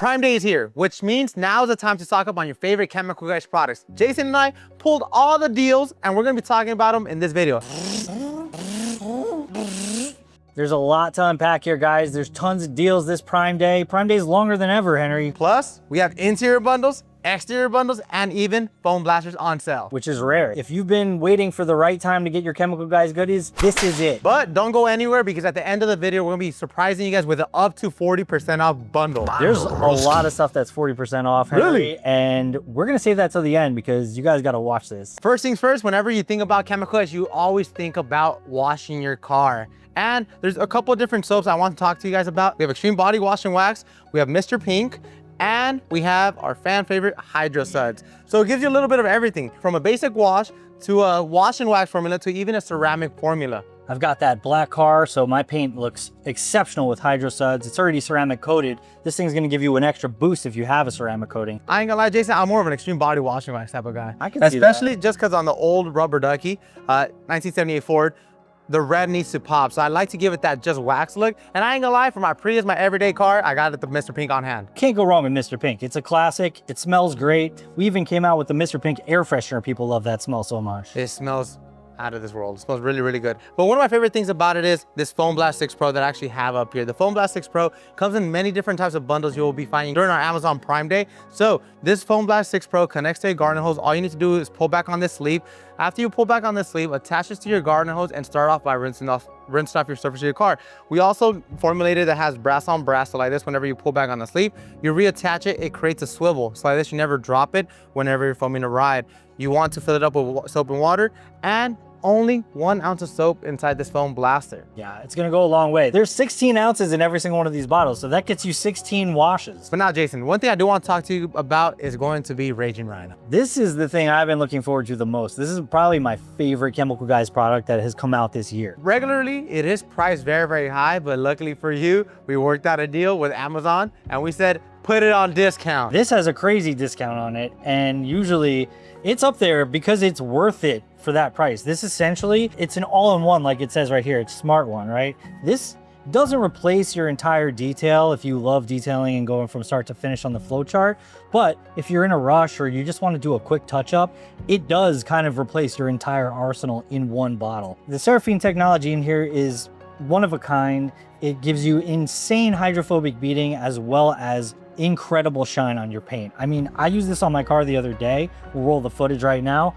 Prime Day is here, which means now is the time to stock up on your favorite chemical guys products. Jason and I pulled all the deals and we're gonna be talking about them in this video. There's a lot to unpack here, guys. There's tons of deals this Prime Day. Prime Day is longer than ever, Henry. Plus, we have interior bundles, exterior bundles, and even foam blasters on sale. Which is rare. If you've been waiting for the right time to get your chemical guys goodies, this is it. But don't go anywhere because at the end of the video, we're gonna be surprising you guys with an up to 40% off bundle. There's a lot of stuff that's 40% off, Henry. Really? And we're gonna save that till the end because you guys gotta watch this. First things first, whenever you think about chemical guys, you always think about washing your car. And there's a couple of different soaps I want to talk to you guys about. We have Extreme Body Wash and Wax, we have Mr. Pink, and we have our fan favorite HydroSuds. So it gives you a little bit of everything from a basic wash to a wash and wax formula to even a ceramic formula. I've got that black car, so my paint looks exceptional with HydroSuds. It's already ceramic coated. This thing's gonna give you an extra boost if you have a ceramic coating. I ain't gonna lie, Jason, I'm more of an Extreme Body Wash and Wax type of guy. I can see that. Especially just because on the old rubber ducky, 1978 Ford, the red needs to pop. So I like to give it that just wax look. And I ain't gonna lie, for my Prius, my everyday car, I got it the Mr. Pink on hand. Can't go wrong with Mr. Pink. It's a classic. It smells great. We even came out with the Mr. Pink air freshener. People love that smell so much. It smells out of this world. It smells really, really good. But one of my favorite things about it is this Foam Blast 6 Pro that I actually have up here. The Foam Blast 6 Pro comes in many different types of bundles you will be finding during our Amazon Prime Day. So this Foam Blast 6 Pro connects to your garden hose. All you need to do is pull back on this sleeve. After you pull back on this sleeve, attach this to your garden hose and start off by rinsing off your surface of your car. We also formulated that has brass on brass, so like this, whenever you pull back on the sleeve, you reattach it, it creates a swivel. So like this, you never drop it whenever you're foaming a ride. You want to fill it up with soap and water, and only 1 ounce of soap inside this foam blaster. Yeah, it's gonna go a long way. There's 16 ounces in every single one of these bottles, so that gets you 16 washes. But now, Jason, one thing I do want to talk to you about is going to be Raging Rhino. This is the thing I've been looking forward to the most. This is probably my favorite Chemical Guys product that has come out this year. Regularly, it is priced very, very high, but luckily for you, we worked out a deal with Amazon and we said, put it on discount. This has a crazy discount on it, and usually it's up there because it's worth it for that price. This essentially, it's an all-in-one, like it says right here, it's SmartOne, right? This doesn't replace your entire detail if you love detailing and going from start to finish on the flowchart, but if you're in a rush or you just want to do a quick touch-up, it does kind of replace your entire arsenal in one bottle. The Seraphine technology in here is one of a kind. It gives you insane hydrophobic beading as well as incredible shine on your paint. I mean, I used this on my car the other day. We'll roll the footage right now.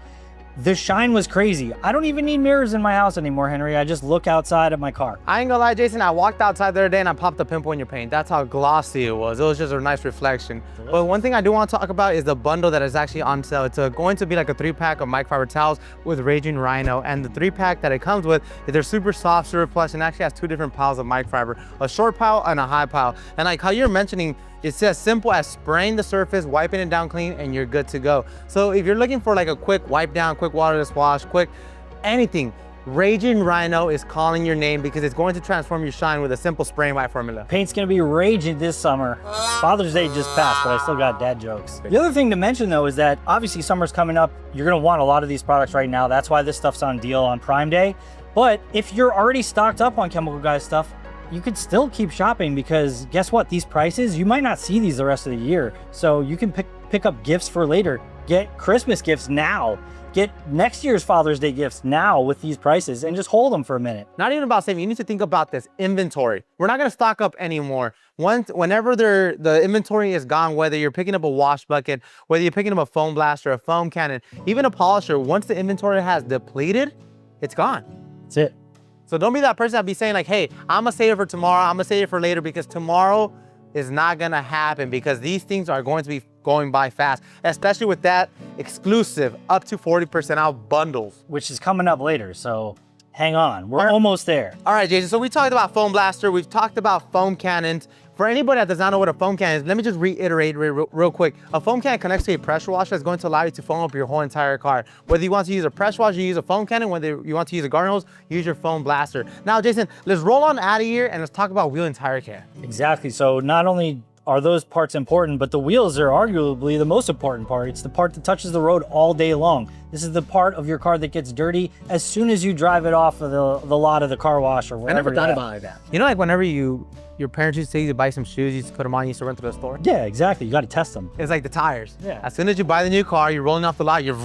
The shine was crazy. I don't even need mirrors in my house anymore, Henry. I just look outside at my car. I ain't gonna lie, Jason, I walked outside the other day and I popped a pimple in your paint. That's how glossy it was. It was just a nice reflection. Delicious. But one thing I do want to talk about is the bundle that is actually on sale. It's going to be like a 3-pack of microfiber towels with Raging Rhino. And the 3-pack that it comes with, they're super soft, super plush, and actually has 2 different piles of microfiber, a short pile and a high pile. And like how you're mentioning, it's as simple as spraying the surface, wiping it down clean, and you're good to go. So if you're looking for like a quick wipe down, quick waterless wash, quick anything, Raging Rhino is calling your name because it's going to transform your shine with a simple spray and wipe formula. Paint's gonna be raging this summer. Father's Day just passed, but I still got dad jokes. The other thing to mention though is that obviously summer's coming up. You're gonna want a lot of these products right now. That's why this stuff's on deal on Prime Day. But if you're already stocked up on Chemical Guys stuff, you could still keep shopping because guess what? These prices, you might not see these the rest of the year. So you can pick up gifts for later. Get Christmas gifts now. Get next year's Father's Day gifts now with these prices and just hold them for a minute. Not even about saving, you need to think about this inventory. We're not gonna stock up anymore. Whenever the inventory is gone, whether you're picking up a wash bucket, whether you're picking up a foam blaster, a foam cannon, even a polisher, once the inventory has depleted, it's gone. That's it. So don't be that person that be saying like, hey, I'm gonna save it for tomorrow, I'm gonna save it for later, because tomorrow is not gonna happen because these things are going to be going by fast, especially with that exclusive up to 40% off bundles. Which is coming up later, so hang on, we're almost there. All right, Jason, so we talked about foam blaster, we've talked about foam cannons. For anybody that does not know what a foam cannon is, let me just reiterate real quick. A foam cannon connects to a pressure washer that's going to allow you to foam up your whole entire car. Whether you want to use a pressure washer, you use a foam cannon. Whether you want to use a garden hose, use your foam blaster. Now, Jason, let's roll on out of here and let's talk about wheel and tire care. Exactly, so not only are those parts important, but the wheels are arguably the most important part. It's the part that touches the road all day long. This is the part of your car that gets dirty as soon as you drive it off of the lot of the car wash or whatever. I never thought about that. You know, like whenever your parents used to say you buy some shoes, you used to put them on, you used to run to the store? Yeah, exactly. You got to test them. It's like the tires. Yeah. As soon as you buy the new car, you're rolling off the lot, you're...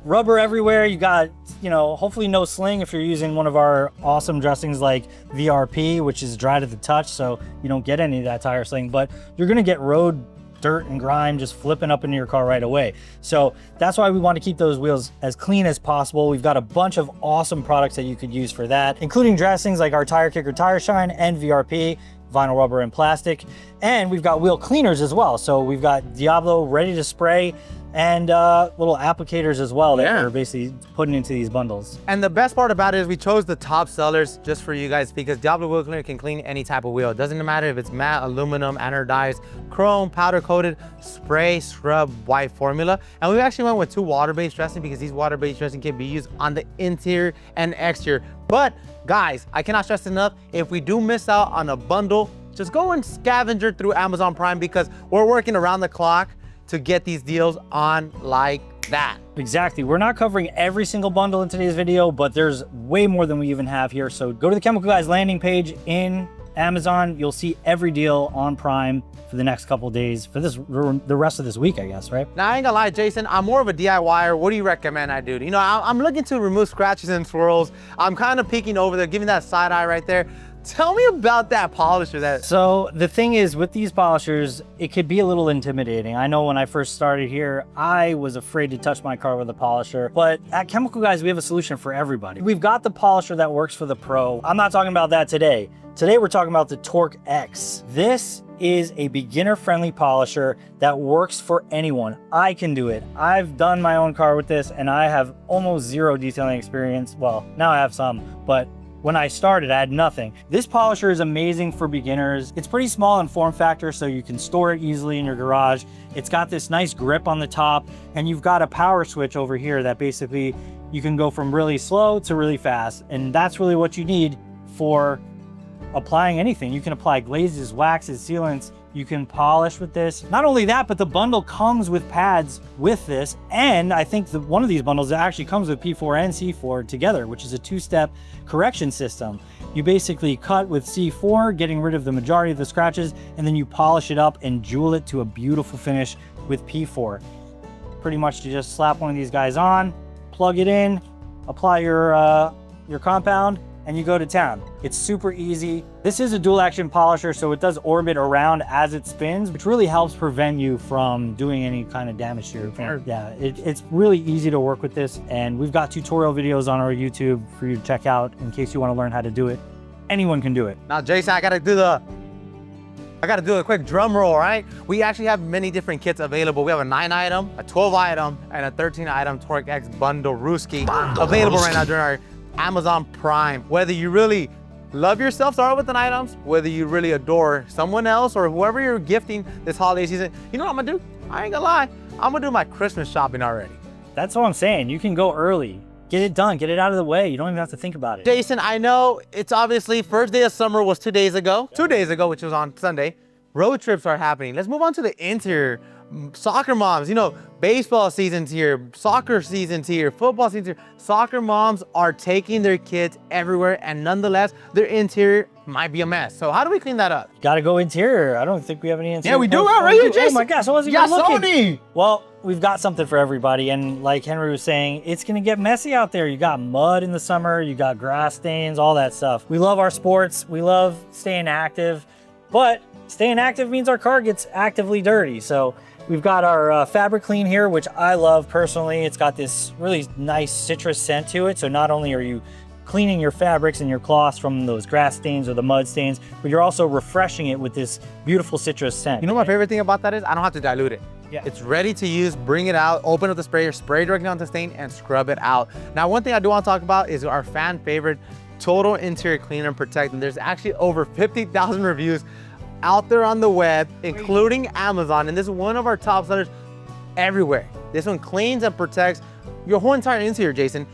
Rubber everywhere. You got, you know, hopefully no sling if you're using one of our awesome dressings like VRP, which is dry to the touch, so you don't get any of that tire sling, but you're gonna get road dirt and grime just flipping up into your car right away. So that's why we want to keep those wheels as clean as possible. We've got a bunch of awesome products that you could use for that, including dressings like our Tire Kicker Tire Shine and VRP, vinyl, rubber, and plastic. And we've got wheel cleaners as well. So we've got Diablo ready to spray and little applicators as well that we're basically putting into these bundles. And the best part about it is we chose the top sellers just for you guys because Diablo Wheel Cleaner can clean any type of wheel. It doesn't matter if it's matte, aluminum, anodized, chrome, powder coated, spray, scrub, white formula. And we actually went with 2 water-based dressing because these water-based dressing can be used on the interior and exterior. But guys, I cannot stress enough, if we do miss out on a bundle, just go and scavenger through Amazon Prime because we're working around the clock to get these deals on like that. Exactly. We're not covering every single bundle in today's video, but there's way more than we even have here. So go to the Chemical Guys landing page in Amazon. You'll see every deal on Prime for the next couple days, for the rest of this week, I guess, right? Now, I ain't gonna lie, Jason, I'm more of a DIYer. What do you recommend I do? You know, I'm looking to remove scratches and swirls. I'm kind of peeking over there, giving that side eye right there. Tell me about that polisher. So the thing is with these polishers, it could be a little intimidating. I know when I first started here, I was afraid to touch my car with a polisher, but at Chemical Guys, we have a solution for everybody. We've got the polisher that works for the pro. I'm not talking about that today. Today, we're talking about the TORQX. This is a beginner-friendly polisher that works for anyone. I can do it. I've done my own car with this and I have almost zero detailing experience. Well, now I have some, but when I started, I had nothing. This polisher is amazing for beginners. It's pretty small in form factor, so you can store it easily in your garage. It's got this nice grip on the top, and you've got a power switch over here that basically you can go from really slow to really fast. And that's really what you need for applying anything. You can apply glazes, waxes, sealants. You can polish with this. Not only that, but the bundle comes with pads with this. And I think one of these bundles actually comes with P4 and C4 together, which is a 2-step correction system. You basically cut with C4, getting rid of the majority of the scratches, and then you polish it up and jewel it to a beautiful finish with P4. Pretty much you just slap one of these guys on, plug it in, apply your compound, and you go to town. It's super easy. This is a dual action polisher, so it does orbit around as it spins, which really helps prevent you from doing any kind of damage to your car. Yeah, it's really easy to work with this, and we've got tutorial videos on our YouTube for you to check out in case you want to learn how to do it. Anyone can do it. Now, Jason, I gotta do a quick drum roll, right? We actually have many different kits available. We have a 9-item, a 12-item, and a 13-item TORQX bundle 𝘀𝗃𝗃 available right now during our Amazon Prime. Whether you really love yourself, start with the items, whether you really adore someone else or whoever you're gifting this holiday season, you know what I'm gonna do? I ain't gonna lie, I'm gonna do my Christmas shopping already. That's what I'm saying. You can go early. Get it done, get it out of the way. You don't even have to think about it. Jason, I know it's obviously first day of summer was 2 days ago. 2 days ago, which was on Sunday. Road trips are happening. Let's move on to the interior. Soccer moms, you know, baseball season's here, soccer season's here, football season's here. Soccer moms are taking their kids everywhere, and nonetheless, their interior might be a mess. So how do we clean that up? Gotta go interior. I don't think we have any interior. Yeah, we do right here, Jason. Oh my gosh, I wasn't even looking. Well, we've got something for everybody, and like Henry was saying, it's gonna get messy out there. You got mud in the summer, you got grass stains, all that stuff. We love our sports, we love staying active, but staying active means our car gets actively dirty. So we've got our fabric clean here, which I love personally. It's got this really nice citrus scent to it. So not only are you cleaning your fabrics and your cloths from those grass stains or the mud stains, but you're also refreshing it with this beautiful citrus scent. You know my favorite thing about that is I don't have to dilute it. Yeah. It's ready to use, bring it out, open up the sprayer, spray directly onto the stain, and scrub it out. Now, one thing I do want to talk about is our fan favorite Total Interior Cleaner and Protect. And there's actually over 50,000 reviews out there on the web, including Amazon, and this is one of our top sellers everywhere. This one cleans and protects your whole entire interior, Jason.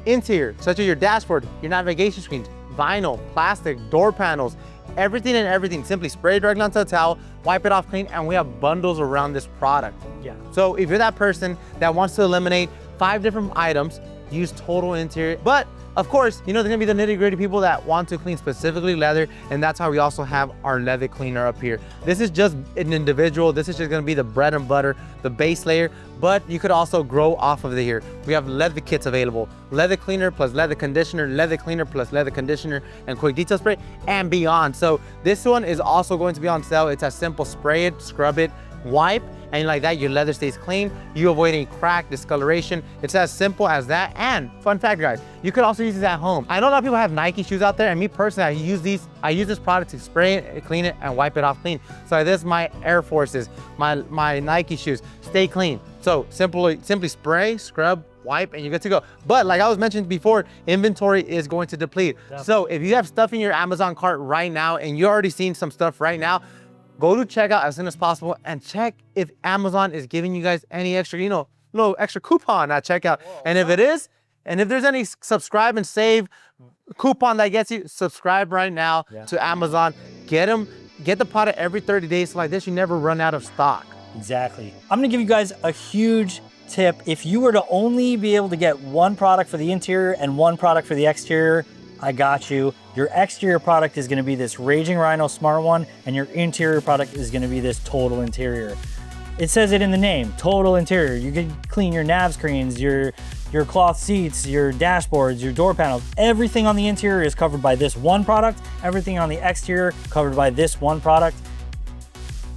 Interior, such as your dashboard, your navigation screens, vinyl, plastic, door panels, everything and everything. Simply spray directly onto the towel, wipe it off clean, and we have bundles around this product. Yeah. So if you're that person that wants to eliminate 5 different items, use Total Interior. But of course, you know, there's gonna be the nitty-gritty people that want to clean specifically leather, and that's how we also have our leather cleaner up here. This is just an individual. This is just gonna be the bread and butter, the base layer, but you could also grow off of it here. We have leather kits available. Leather cleaner plus leather conditioner, leather cleaner plus leather conditioner, and quick detail spray, and beyond. So this one is also going to be on sale. It's as simple: spray it, scrub it, wipe, and like that, your leather stays clean. You avoid any crack, discoloration. It's as simple as that. And fun fact, guys, you could also use this at home. I know a lot of people have Nike shoes out there, and me personally, I use this product to spray it, clean it, and wipe it off clean. So this is my Air Forces, my Nike shoes, stay clean. So simply spray, scrub, wipe, and you're good to go. But like I was mentioning before, inventory is going to deplete. Definitely. So if you have stuff in your Amazon cart right now, and you're already seeing some stuff right now, go to checkout as soon as possible and check if Amazon is giving you guys any extra, you know, little extra coupon at checkout. Whoa, and if it is, and if there's any subscribe and save coupon that gets you, subscribe right now to Amazon. Get the product every 30 days. So like this, you never run out of stock. Exactly. I'm gonna give you guys a huge tip. If you were to only be able to get one product for the interior and one product for the exterior, I got you. Your exterior product is gonna be this Raging Rhino SmartOne, and your interior product is gonna be this Total Interior. It says it in the name, Total Interior. You can clean your nav screens, your cloth seats, your dashboards, your door panels. Everything on the interior is covered by this one product. Everything on the exterior covered by this one product.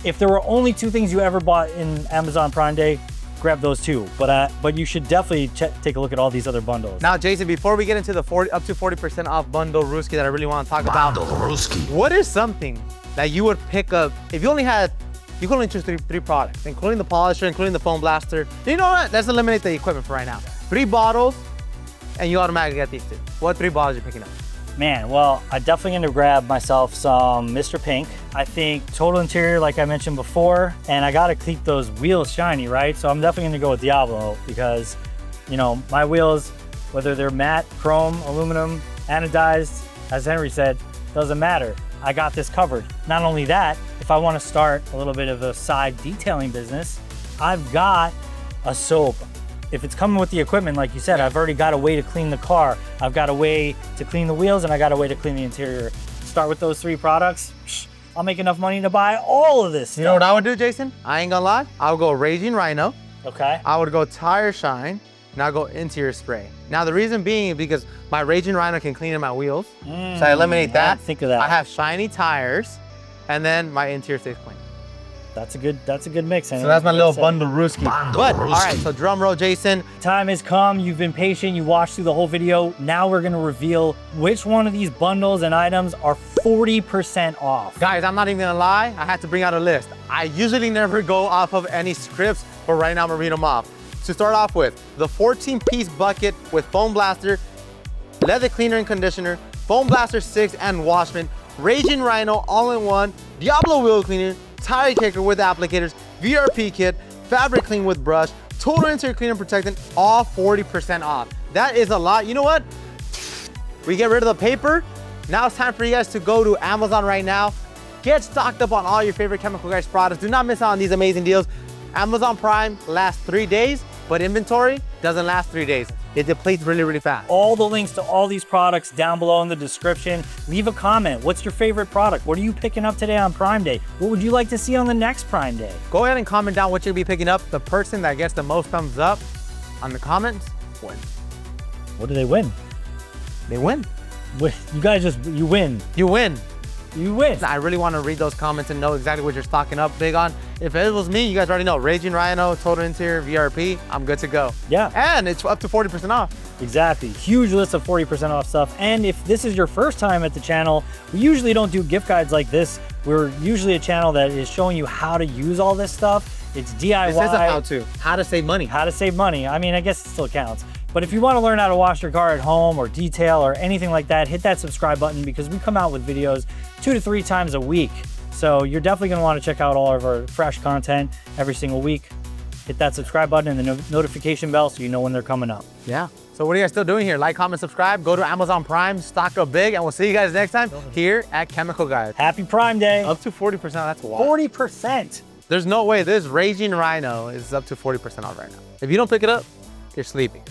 If there were only 2 things you ever bought in Amazon Prime Day, grab those 2. But you should definitely take a look at all these other bundles. Now, Jason, before we get into the up to 40% off bundle 𝗀𝗃𝗃 that I really want to talk about, what is something that you would pick up if you could only choose three products, including the polisher, including the foam blaster. You know what? Let's eliminate the equipment for right now. 3 bottles, and you automatically get these 2. What 3 bottles are you picking up? Man, well, I'm definitely gonna grab myself some Mr. Pink. I think Total Interior, like I mentioned before, and I gotta keep those wheels shiny, right? So I'm definitely gonna go with Diablo because, you know, my wheels, whether they're matte, chrome, aluminum, anodized, as Henry said, doesn't matter. I got this covered. Not only that, if I wanna start a little bit of a side detailing business, I've got a soap. If it's coming with the equipment, like you said, I've already got a way to clean the car. I've got a way to clean the wheels, and I got a way to clean the interior. Start with those 3 products. I'll make enough money to buy all of this stuff. You know what I would do, Jason? I ain't gonna lie. I would go Raging Rhino. Okay. I would go Tire Shine, and I'll go interior spray. Now the reason being is because my Raging Rhino can clean in my wheels. So I eliminate that. I didn't think of that. I have shiny tires, and then my interior stays clean. That's a good mix. So that's my little bundle 𝗀𝗃𝗃. But all right, so drum roll, Jason. Time has come. You've been patient. You watched through the whole video. Now we're gonna reveal which one of these bundles and items are 40% off. Guys, I'm not even gonna lie. I had to bring out a list. I usually never go off of any scripts, but right now I'm gonna read them off. To start off with, the 14-piece bucket with foam blaster, leather cleaner and conditioner, foam blaster 6 and washman, Raging Rhino all-in-one, Diablo wheel cleaner, tire kicker with applicators, VRP kit, fabric clean with brush, total interior cleaner protectant, all 40% off. That is a lot. You know what? We get rid of the paper. Now it's time for you guys to go to Amazon right now. Get stocked up on all your favorite Chemical Guys products. Do not miss out on these amazing deals. Amazon Prime lasts 3 days, but inventory doesn't last 3 days. It depletes really, really fast. All the links to all these products down below in the description. Leave a comment. What's your favorite product? What are you picking up today on Prime Day? What would you like to see on the next Prime Day? Go ahead and comment down what you'll be picking up. The person that gets the most thumbs up on the comments wins. What do they win? They win. You guys you win. You win. You win. I really want to read those comments and know exactly what you're stocking up big on. If it was me, you guys already know. Raging Rhino, Total Interior, VRP, I'm good to go. Yeah. And it's up to 40% off. Exactly. Huge list of 40% off stuff. And if this is your first time at the channel, we usually don't do gift guides like this. We're usually a channel that is showing you how to use all this stuff. It's DIY. It says how to save money. How to save money. I mean, I guess it still counts. But if you want to learn how to wash your car at home or detail or anything like that, hit that subscribe button because we come out with videos 2 to 3 times a week. So you're definitely going to want to check out all of our fresh content every single week. Hit that subscribe button and the notification bell so you know when they're coming up. Yeah. So what are you guys still doing here? Like, comment, subscribe, go to Amazon Prime, stock up big, and we'll see you guys next time here at Chemical Guys. Happy Prime Day. Up to 40%, that's wild. 40%. There's no way this Raging Rhino is up to 40% off right now. If you don't pick it up, you're sleeping.